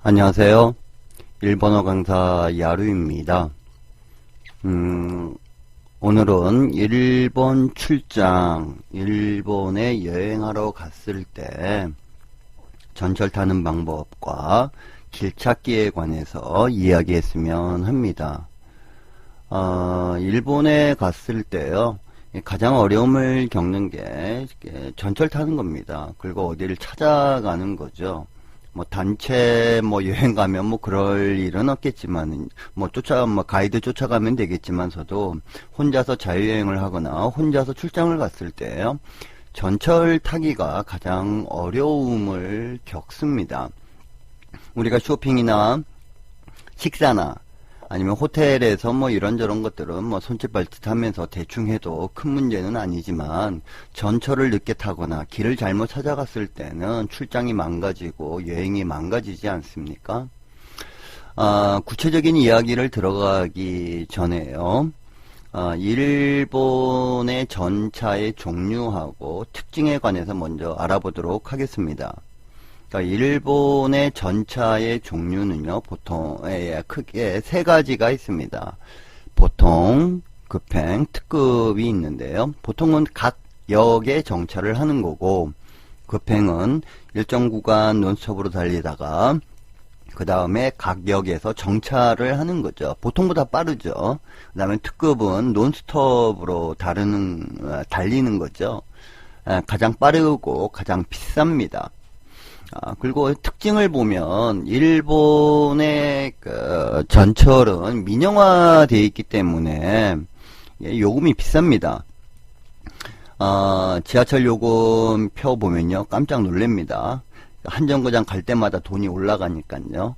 안녕하세요. 일본어 강사 야루입니다. 오늘은 일본 출장, 일본에 여행하러 갔을 때 전철 타는 방법과 길 찾기에 관해서 이야기했으면 합니다. 일본에 갔을 때요, 가장 어려움을 겪는 게 전철 타는 겁니다. 그리고 어디를 찾아가는 거죠. 단체 여행 가면 그럴 일은 없겠지만 가이드 쫓아가면 되겠지만서도 혼자서 자유여행을 하거나 혼자서 출장을 갔을 때요, 전철 타기가 가장 어려움을 겪습니다. 우리가 쇼핑이나 식사나 아니면 호텔에서 이런저런 것들은 손짓 발짓 하면서 대충 해도 큰 문제는 아니지만, 전철을 늦게 타거나 길을 잘못 찾아갔을 때는 출장이 망가지고 여행이 망가지지 않습니까? 구체적인 이야기를 들어가기 전에요, 일본의 전차의 종류하고 특징에 관해서 먼저 알아보도록 하겠습니다. 일본의 전차의 종류는요, 보통 크게 세 가지가 있습니다. 보통, 급행, 특급이 있는데요. 보통은 각 역에 정차를 하는 거고, 급행은 일정 구간 논스톱으로 달리다가 그 다음에 각 역에서 정차를 하는 거죠. 보통보다 빠르죠. 그 다음에 특급은 논스톱으로 달리는 거죠. 가장 빠르고 가장 비쌉니다. 그리고 특징을 보면 일본의 전철은 민영화되어 있기 때문에 요금이 비쌉니다. 지하철 요금 표 보면요, 깜짝 놀랍니다. 한 정거장 갈 때마다 돈이 올라가니까요.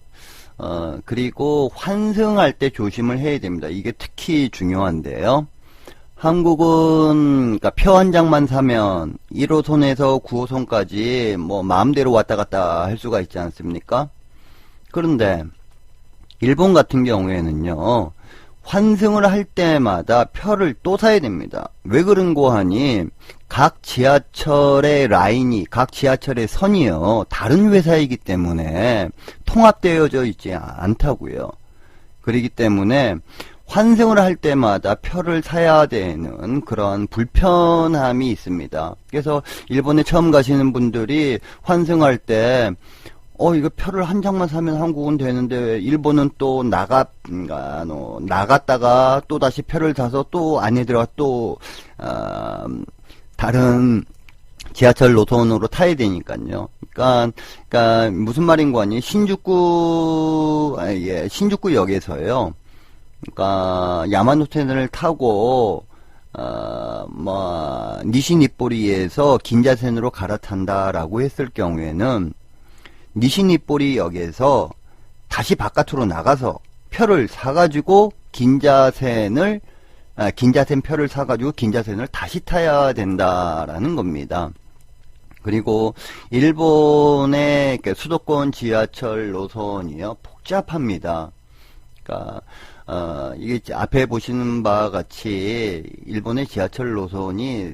그리고 환승할 때 조심을 해야 됩니다. 이게 특히 중요한데요. 한국은 표 한 장만 사면 1호선에서 9호선까지 마음대로 왔다 갔다 할 수가 있지 않습니까? 그런데 일본 같은 경우에는요, 환승을 할 때마다 표를 또 사야 됩니다. 왜 그런고 하니 각 지하철의 라인이, 각 지하철의 선이요, 다른 회사이기 때문에 통합되어져 있지 않다고요. 그렇기 때문에 환승을 할 때마다 표를 사야 되는 그런 불편함이 있습니다. 그래서 일본에 처음 가시는 분들이 환승할 때 이거 표를 한 장만 사면 한국은 되는데 일본은 또 나갔다가 또 다시 표를 사서 또 안에 들어가 또 다른 지하철 노선으로 타야 되니까요. 그러니까 무슨 말인고 하니 신주쿠역에서요, 야마노테를 타고 니시니포리에서 긴자센으로 갈아탄다라고 했을 경우에는 니시니포리역에서 다시 바깥으로 나가서 표를 사가지고 긴자센 표를 사가지고 긴자센을 다시 타야 된다라는 겁니다. 그리고 일본의 수도권 지하철 노선이요, 복잡합니다. 이게 앞에 보시는 바와 같이 일본의 지하철 노선이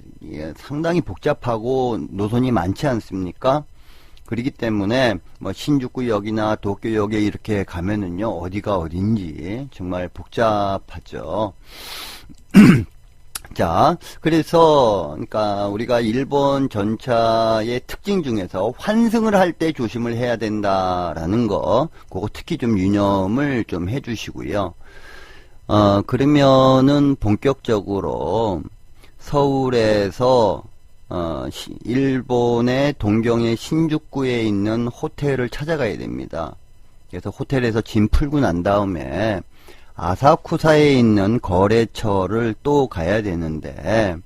상당히 복잡하고 노선이 많지 않습니까? 그렇기 때문에 신주쿠역이나 도쿄역에 이렇게 가면은요, 어디가 어딘지 정말 복잡하죠. 자, 그래서 우리가 일본 전차의 특징 중에서 환승을 할 때 조심을 해야 된다라는 거, 그거 특히 좀 유념을 좀 해주시고요. 그러면은 본격적으로 서울에서 일본의 동경의 신주쿠에 있는 호텔을 찾아가야 됩니다. 그래서 호텔에서 짐 풀고 난 다음에 아사쿠사에 있는 거래처를 또 가야 되는데,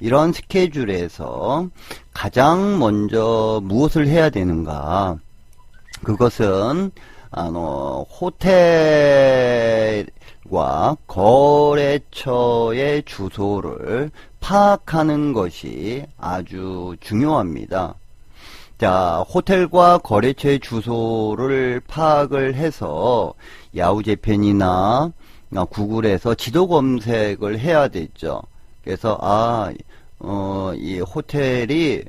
이런 스케줄에서 가장 먼저 무엇을 해야 되는가? 그것은 호텔과 거래처의 주소를 파악하는 것이 아주 중요합니다. 자, 호텔과 거래처의 주소를 파악을 해서 야후재팬이나 구글에서 지도 검색을 해야 되죠. 그래서 이 호텔이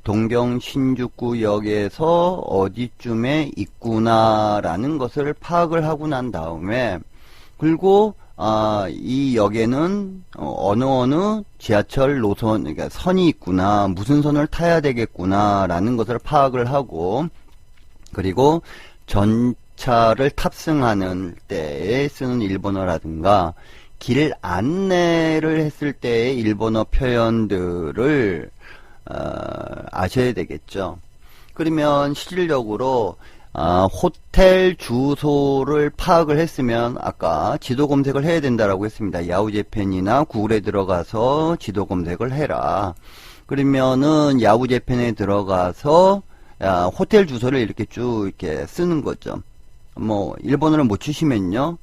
동경 신주쿠역에서 어디쯤에 있구나라는 것을 파악을 하고 난 다음에, 그리고 이 역에는 어느 지하철 노선, 그러니까 선이 있구나, 무슨 선을 타야 되겠구나라는 것을 파악을 하고, 그리고 전차를 탑승하는 때에 쓰는 일본어라든가 길 안내를 했을 때의 일본어 표현들을 아셔야 되겠죠. 그러면 실질적으로 호텔 주소를 파악을 했으면 아까 지도 검색을 해야 된다라고 했습니다. 야후재팬이나 구글에 들어가서 지도 검색을 해라. 그러면은 야후재팬에 들어가서 호텔 주소를 이렇게 쭉 이렇게 쓰는 거죠. 뭐 일본어를 못 치시면요,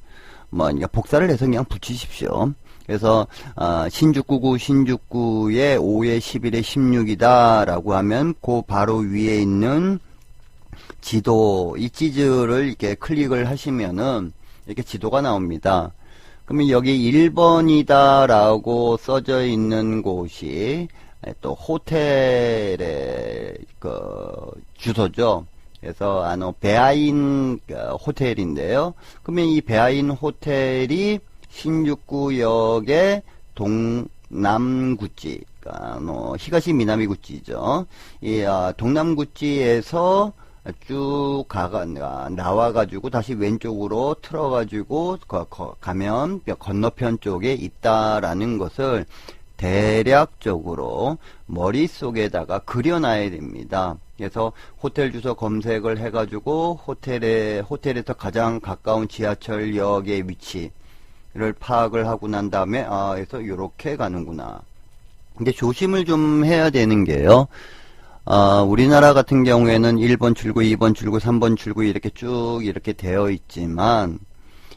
뭐 복사를 해서 그냥 붙이십시오. 그래서 신주쿠구 신주쿠의 5에 11에 16이다 라고 하면 그 바로 위에 있는 지도, 이 지즈를 이렇게 클릭을 하시면은 이렇게 지도가 나옵니다. 그러면 여기 1번이다 라고 써져 있는 곳이 또 호텔의 주소죠. 그래서 베아인 호텔인데요. 그러면 이 베아인 호텔이 신주쿠역의 동남구지, 그러니까 히가시 미나미구지죠. 이 동남구지에서 쭉 나와가지고 다시 왼쪽으로 틀어가지고 가면 건너편 쪽에 있다라는 것을 대략적으로 머릿속에다가 그려놔야 됩니다. 그래서 호텔 주소 검색을 해가지고 호텔에서 가장 가까운 지하철역의 위치를 파악을 하고 난 다음에 그래서 이렇게 가는구나. 근데 조심을 좀 해야 되는 게요. 우리나라 같은 경우에는 1번 출구, 2번 출구, 3번 출구 이렇게 쭉 이렇게 되어 있지만,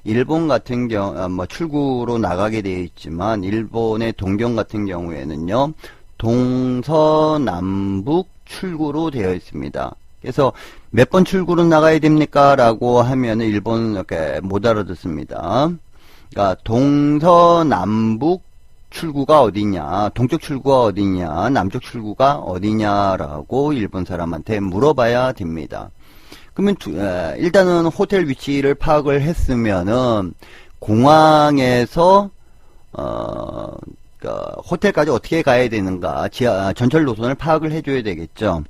일본 같은 경우, 출구로 나가게 되어 있지만, 일본의 동경 같은 경우에는요, 동서남북 출구로 되어 있습니다. 그래서 몇 번 출구로 나가야 됩니까? 라고 하면 일본은 이렇게 못 알아듣습니다. 그러니까 동서남북 출구가 어디냐, 동쪽 출구가 어디냐, 남쪽 출구가 어디냐라고 일본 사람한테 물어봐야 됩니다. 그러면 일단은 호텔 위치를 파악을 했으면은 공항에서 호텔까지 어떻게 가야 되는가, 전철 노선을 파악을 해줘야 되겠죠.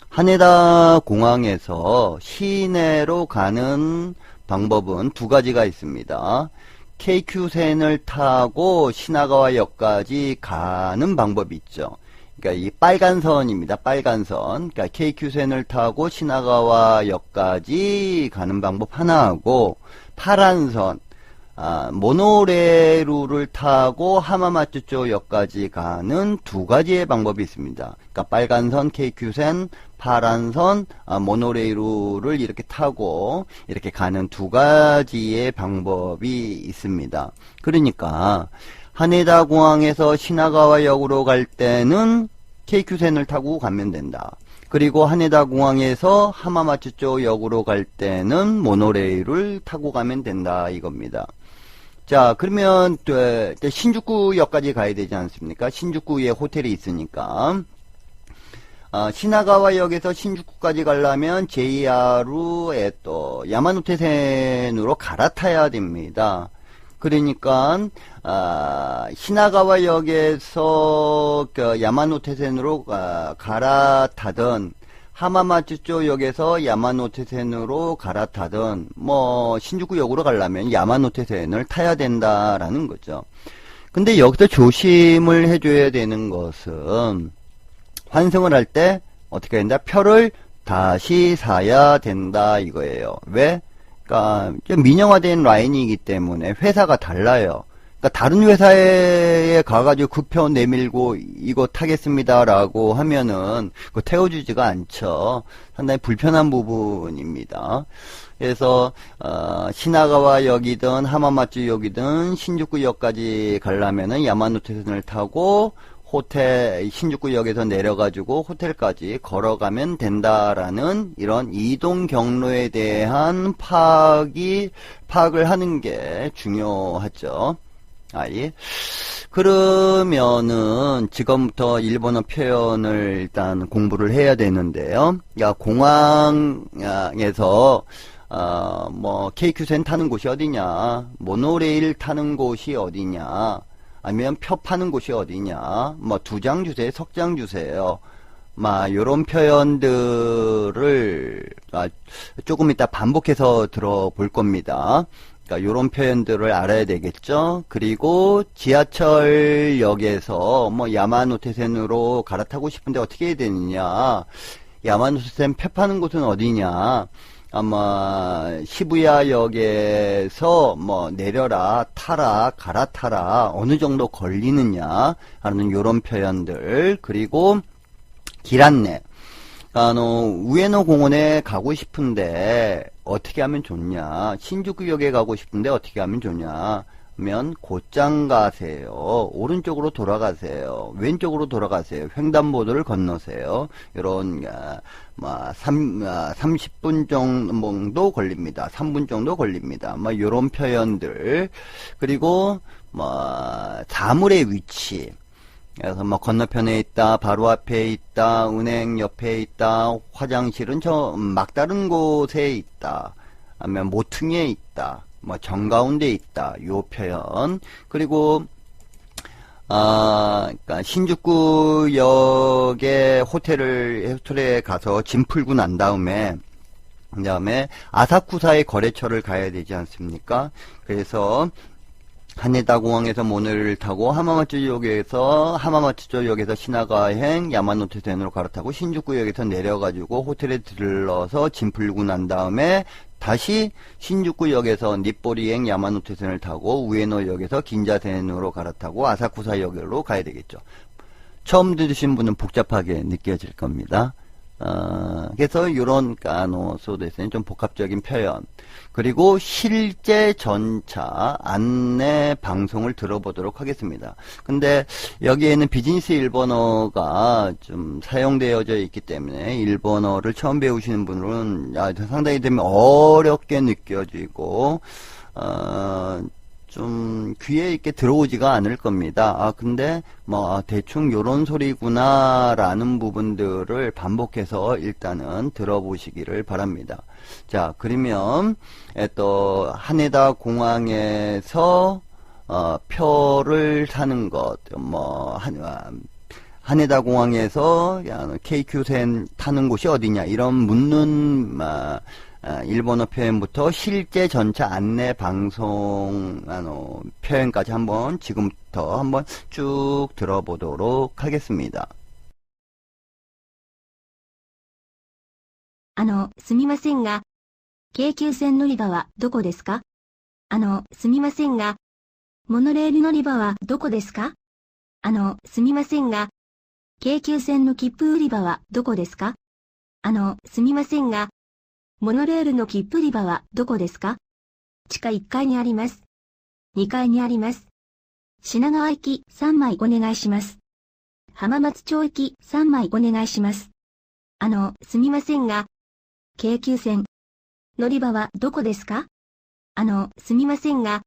하네다 공항에서 시내로 가는 방법은 두 가지가 있습니다. KQ線을 타고 시나가와역까지 가는 방법이 있죠. 그러니까 이 빨간 선입니다. 빨간 선. 그러니까 KQ線을 타고 시나가와역까지 가는 방법 하나하고, 파란 선, 모노레일을 타고 하마마츠조 역까지 가는 두 가지의 방법이 있습니다. 그러니까 빨간 선, KQ線, 파란 선, 모노레일을 이렇게 타고 이렇게 가는 두 가지의 방법이 있습니다. 그러니까 하네다 공항에서 시나가와역으로 갈 때는 KQ線을 타고 가면 된다. 그리고 하네다 공항에서 하마마츠조 역으로 갈 때는 모노레일을 타고 가면 된다 이겁니다. 자, 그러면 신주쿠역까지 가야 되지 않습니까? 신주쿠에 호텔이 있으니까. 시나가와역에서 신주쿠까지 가려면 JR에 또 야마노테센으로 갈아타야 됩니다. 그러니까 시나가와역에서 야마노테센으로 갈아타든, 하마마츠조 역에서 야마노테센으로 갈아타든, 신주쿠역으로 가려면 야마노테센을 타야 된다라는 거죠. 근데 여기서 조심을 해줘야 되는 것은, 환승을 할 때 어떻게 된다? 표를 다시 사야 된다 이거예요. 왜? 그러니까 민영화된 라인이기 때문에 회사가 달라요. 그러니까 다른 회사에 가가지고 그 표 내밀고 이거 타겠습니다라고 하면은 그거 태워주지가 않죠. 상당히 불편한 부분입니다. 그래서 시나가와역이든 하마마츠역이든 신주쿠역까지 가려면은 야마노테센을 타고 신주쿠역에서 내려가지고 호텔까지 걸어가면 된다라는 이런 이동 경로에 대한 파악을 하는 게 중요하죠. 아이. 그러면은 지금부터 일본어 표현을 일단 공부를 해야 되는데요. 야, 공항에서 뭐 KQ선 타는 곳이 어디냐, 모노레일 타는 곳이 어디냐, 아니면 표 파는 곳이 어디냐, 뭐 2장 주세요, 석장 주세요. 막 요런 표현들을 조금 이따 반복해서 들어볼 겁니다. 그러니까 요런 표현들을 알아야 되겠죠. 그리고 지하철역에서 뭐 야마노테센으로 갈아타고 싶은데 어떻게 해야 되느냐, 야마노테센 표 파는 곳은 어디냐, 아마 시부야역에서 뭐 내려라, 타라, 갈아타라, 어느 정도 걸리느냐 하는 요런 표현들. 그리고 길 안내. 우에노 공원에 가고 싶은데 어떻게 하면 좋냐, 신주쿠역에 가고 싶은데 어떻게 하면 좋냐 하면, 곧장 가세요, 오른쪽으로 돌아가세요, 왼쪽으로 돌아가세요, 횡단보도를 건너세요. 이런 30분 정도 걸립니다, 3분 정도 걸립니다, 뭐 이런 표현들. 그리고 사물의 위치, 그래서 뭐 건너편에 있다, 바로 앞에 있다, 은행 옆에 있다, 화장실은 저 막다른 곳에 있다, 아니면 모퉁이에 있다, 뭐 정가운데 있다, 요 표현. 그리고 그러니까 신주쿠역에 호텔에 가서 짐 풀고 난 다음에 그다음에 아사쿠사의 거래처를 가야 되지 않습니까? 그래서 하네다 공항에서 모노레일을 타고 하마마츠역에서 시나가행 야마노테센으로 갈아타고 신주쿠역에서 내려가지고 호텔에 들러서 짐 풀고 난 다음에 다시 신주쿠역에서 닛보리행 야마노테센을 타고 우에노역에서 긴자센으로 갈아타고 아사쿠사역으로 가야 되겠죠. 처음 들으신 분은 복잡하게 느껴질 겁니다. 그래서 이런 소도에서는 좀 복합적인 표현, 그리고 실제 전차 안내 방송을 들어보도록 하겠습니다. 근데 여기에는 비즈니스 일본어가 좀 사용되어져 있기 때문에 일본어를 처음 배우시는 분들은 상당히 되면 어렵게 느껴지고 좀 귀에 있게 들어오지가 않을 겁니다. 근데 뭐 대충 요런 소리구나 라는 부분들을 반복해서 일단은 들어보시기를 바랍니다. 자, 그러면 또 하네다 공항에서 표를 사는 것, 뭐 하네다 공항에서 KQ선 타는 곳이 어디냐, 이런 묻는 일본어 표현부터 실제 전차 안내 방송 표현까지 지금부터 한번 쭉 들어보도록 하겠습니다. すみませんが、京急線乗り場はどこですか？すみませんが、モノレール乗り場はどこですか？すみませんが、京急線の切符売り場はどこですか？すみませんが、モノレールの切符売り場はどこですか？地下1階にあります。2階にあります。品川行き3枚お願いします。浜松町行き3枚お願いします。すみませんが、京急線乗り場はどこですか？すみませんが、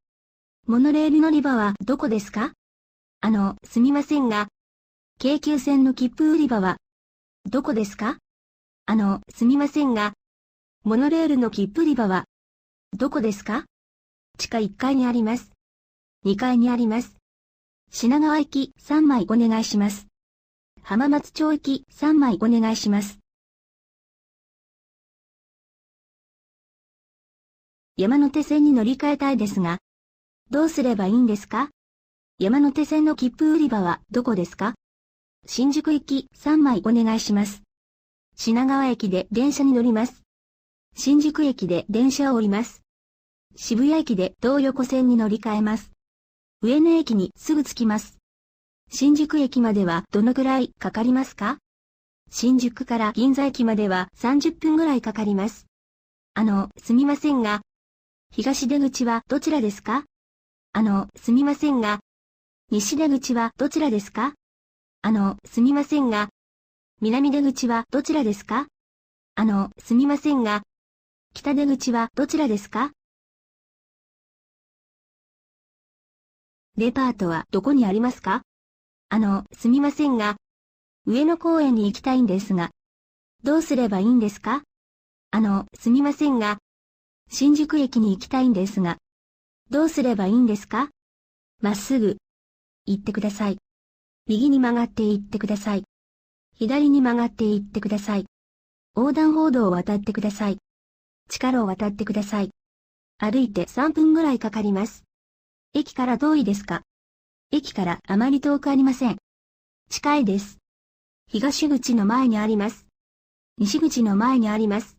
モノレール乗り場はどこですか？すみませんが、京急線の切符売り場はどこですか？すみませんが、モノレールの切符売り場はどこですか？地下1階にあります。2階にあります。品川行き3枚お願いします。浜松町行き3枚お願いします。山手線に乗り換えたいですが、どうすればいいんですか？山手線の切符売り場はどこですか？新宿行き3枚お願いします。品川駅で電車に乗ります。新宿駅で電車を降ります。渋谷駅で東横線に乗り換えます。上野駅にすぐ着きます。新宿駅まではどのくらいかかりますか？新宿から銀座駅までは30分ぐらいかかります。すみませんが、東出口はどちらですか？すみませんが、西出口はどちらですか？すみませんが、南出口はどちらですか？すみませんが、北出口はどちらですか？デパートはどこにありますか？すみませんが、上野公園に行きたいんですが、どうすればいいんですか？すみませんが、新宿駅に行きたいんですが、どうすればいいんですか？まっすぐ、行ってください。右に曲がって行ってください。左に曲がって行ってください。横断歩道を渡ってください。地下路を渡ってください。歩いて3分ぐらいかかります。駅から遠いですか？駅からあまり遠くありません。近いです。東口の前にあります。西口の前にあります。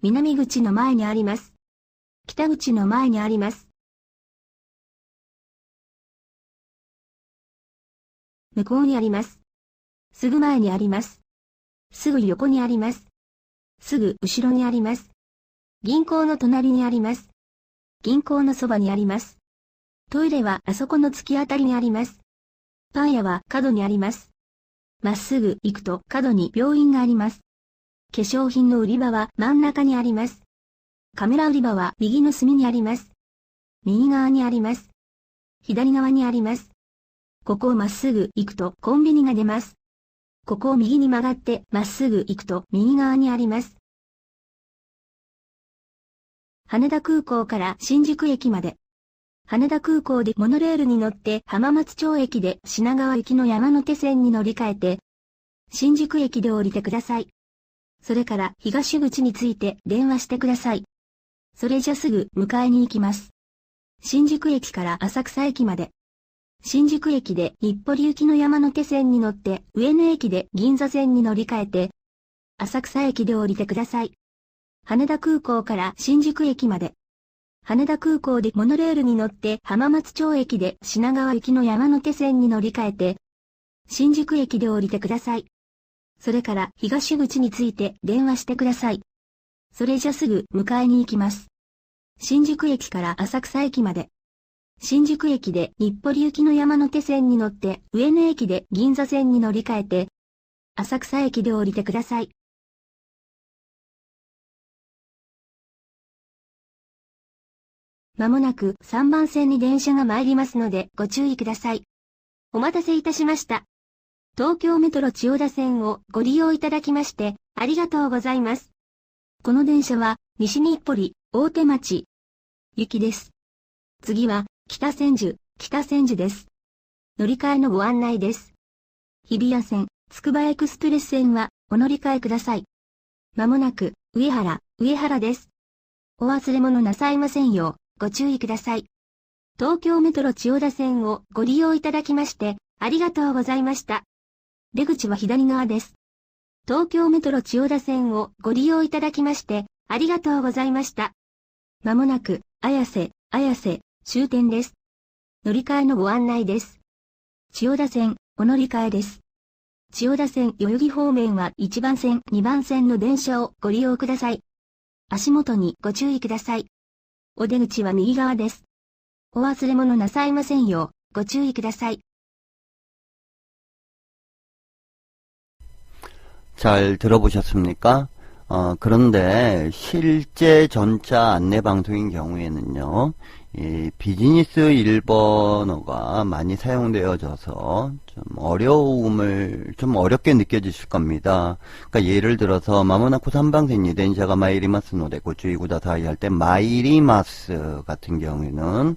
南口の前にあります。北口の前にあります。向こうにあります。すぐ前にあります。すぐ横にあります。すぐ後ろにあります。銀行の隣にあります。銀行のそばにあります。トイレはあそこの突き当たりにあります。パン屋は角にあります。まっすぐ行くと角に病院があります。化粧品の売り場は真ん中にあります。カメラ売り場は右の隅にあります。右側にあります。左側にあります。ここをまっすぐ行くとコンビニが出ます。ここを右に曲がってまっすぐ行くと右側にあります。羽田空港から新宿駅まで。羽田空港でモノレールに乗って浜松町駅で品川行きの山手線に乗り換えて、新宿駅で降りてください。それから東口に着いて電話してください。それじゃすぐ迎えに行きます。新宿駅から浅草駅まで。新宿駅で日暮里行きの山手線に乗って上野駅で銀座線に乗り換えて、浅草駅で降りてください。羽田空港から新宿駅まで。羽田空港でモノレールに乗って浜松町駅で品川行きの山手線に乗り換えて、新宿駅で降りてください。それから東口に着いて電話してください。それじゃすぐ迎えに行きます。新宿駅から浅草駅まで。新宿駅で日暮里行きの山手線に乗って上野駅で銀座線に乗り換えて、浅草駅で降りてください。まもなく3番線に電車が参りますのでご注意ください。お待たせいたしました。東京メトロ千代田線をご利用いただきましてありがとうございます。この電車は西日暮里、大手町行きです。次は北千住です。乗り換えのご案内です。日比谷線、つくばエクスプレス線はお乗り換えください。まもなく上原です。お忘れ物なさいませんようご注意ください。東京メトロ千代田線をご利用いただきましてありがとうございました。出口は左側です。東京メトロ千代田線をご利用いただきましてありがとうございました。まもなく綾瀬終点です。乗り換えのご案内です。千代田線お乗り換えです。千代田線代々木方面は1番線2番線の電車をご利用ください。足元にご注意ください。お出口は右側です。お忘れ物なさいませんようご注意ください。 잘 들어보셨습니까? 그런데 실제 전차 안내 방송인 경우에는요, 이 비즈니스 일본어가 많이 사용되어져서 좀 어렵게 느껴지실 겁니다. 그러니까 예를 들어서 마모나쿠 3番線に 電車が 参りますので ご注意ください할 때 마이리마스 같은 경우에는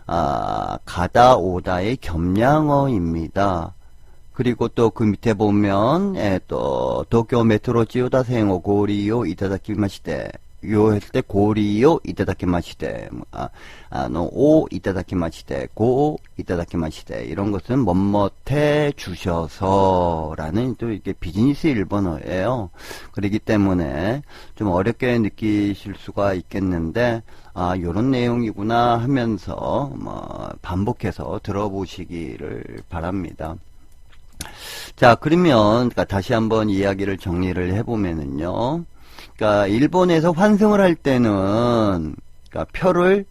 가다 오다의 겸양어입니다. 그리고 또 그 밑에 보면 또 도쿄 메트로 치요다생を ご利用いただきまして요 했을 때ご利用いただきまして오いただきまして고いただきまして이런 것은 뭐뭐해 주셔서 라는 또 이게 비즈니스 일본어예요. 그렇기 때문에 좀 어렵게 느끼실 수가 있겠는데 요런 내용이구나 하면서 반복해서 들어보시기를 바랍니다. 자, 그러면 다시 한번 이야기를 정리를 해보면은요. 그러니까 일본에서 환승을 할 때는 그러니까 표를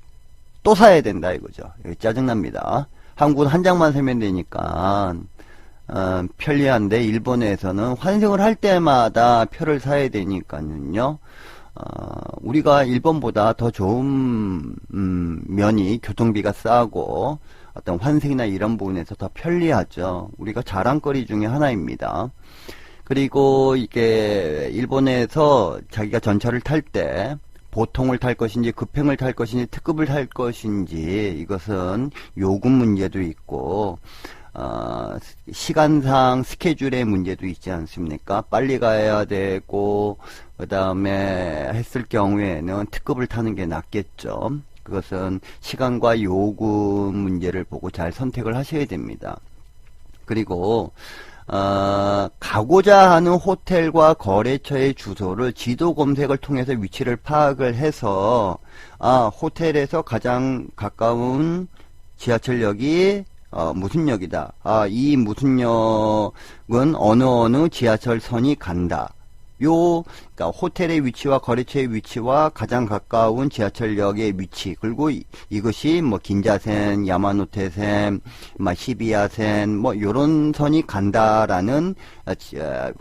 또 사야 된다 이거죠. 짜증납니다. 한국은 한 장만 사면 되니까 편리한데 일본에서는 환승을 할 때마다 표를 사야 되니까는요. 우리가 일본보다 더 좋은 면이 교통비가 싸고 어떤 환승이나 이런 부분에서 더 편리하죠. 우리가 자랑거리 중에 하나입니다. 그리고 이게 일본에서 자기가 전철을 탈 때 보통을 탈 것인지 급행을 탈 것인지 특급을 탈 것인지 이것은 요금 문제도 있고 시간상 스케줄의 문제도 있지 않습니까? 빨리 가야 되고 그 다음에 했을 경우에는 특급을 타는 게 낫겠죠. 그것은 시간과 요금 문제를 보고 잘 선택을 하셔야 됩니다. 그리고 가고자 하는 호텔과 거래처의 주소를 지도 검색을 통해서 위치를 파악을 해서 호텔에서 가장 가까운 지하철역이 무슨 역이다. 이 무슨 역은 어느 지하철선이 간다. 그러니까 호텔의 위치와 거래처의 위치와 가장 가까운 지하철역의 위치, 그리고 이것이 뭐 긴자센, 야마노테센, 시비야센, 요런 선이 간다라는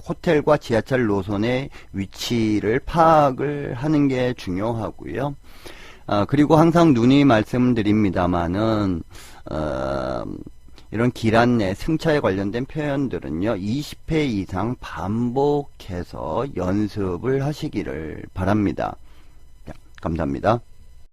호텔과 지하철 노선의 위치를 파악을 하는 게 중요하고요. 그리고 항상 누누이 말씀드립니다마는 이런 길 안내, 승차에 관련된 표현들은요, 20회 이상 반복해서 연습을 하시기를 바랍니다. 감사합니다.